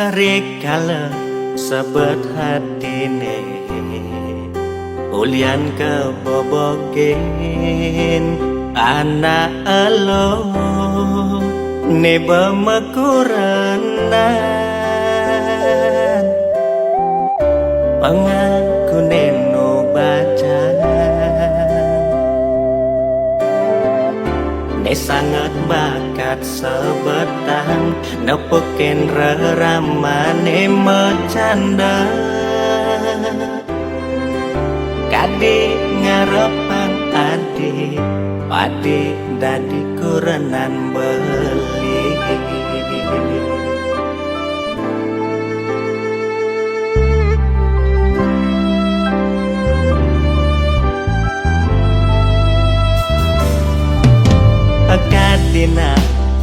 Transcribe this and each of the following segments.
Sarikala sebet hatine ulian kebobogen anak elo neba makuranan pangaku neno baca ne sangat bakat sebetang nepoken reramane mecanda kade ngarepang ade pade dadi kurenan beli Kadina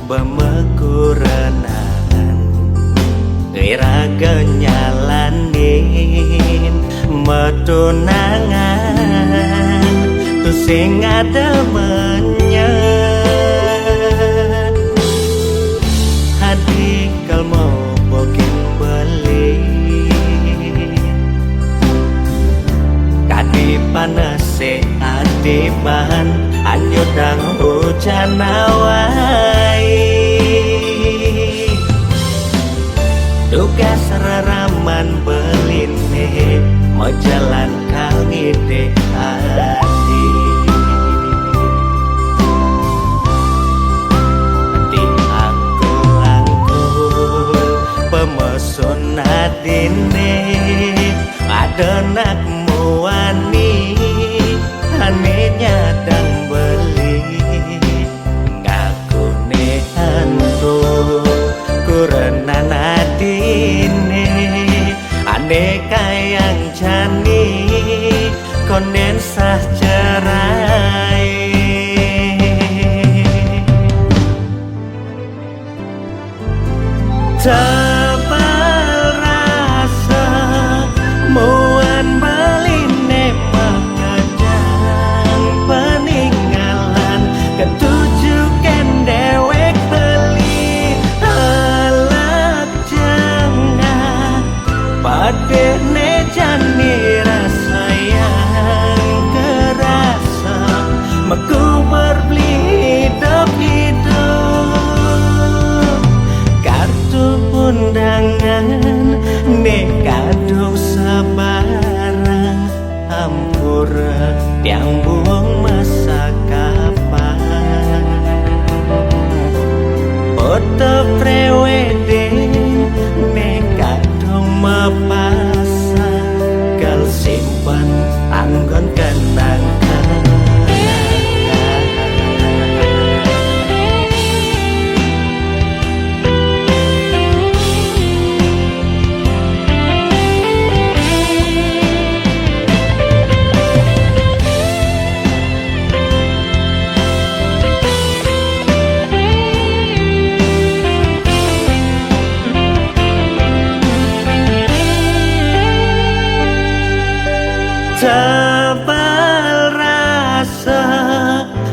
bemekuranan iraga nyalanin metunangan tu sing ada menyet hadi kalmo bokin beli kadi panase adiban anyudang hujan awai tugas raraman beline mau jalan kali dek hati di angkul pemesun adine ada nak muani ane nyadang beli ngaku nehantu kurenan adine ane kayang jani konden sah cerai tebal rasa muan beline pekejang peninggalan ketujukan dewek beli halak jangan pada nejani rasa yang kerasa meku berbeli hidup kartu undangan nekadung sebarang hampura yang buang masa kapan foto prewedding nekadung mapasang kal simpan anggon kenangan tebal rasa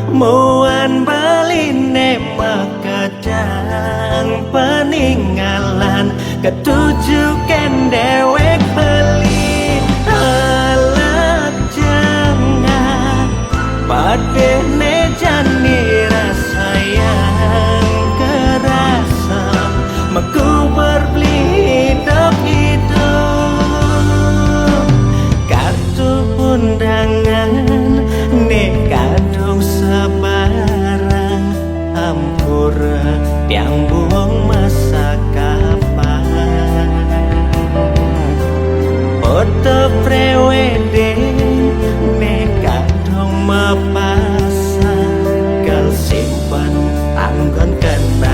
muan beline makejang peninggalan ketujukan dewek beli halak jangan pada nejani rasa yang kerasa meku berbeli hidup kartu undangan nekadung sebarang hampura yang buang masa kapan foto prewedding nekadung mapasang kal simpan anggon kenangan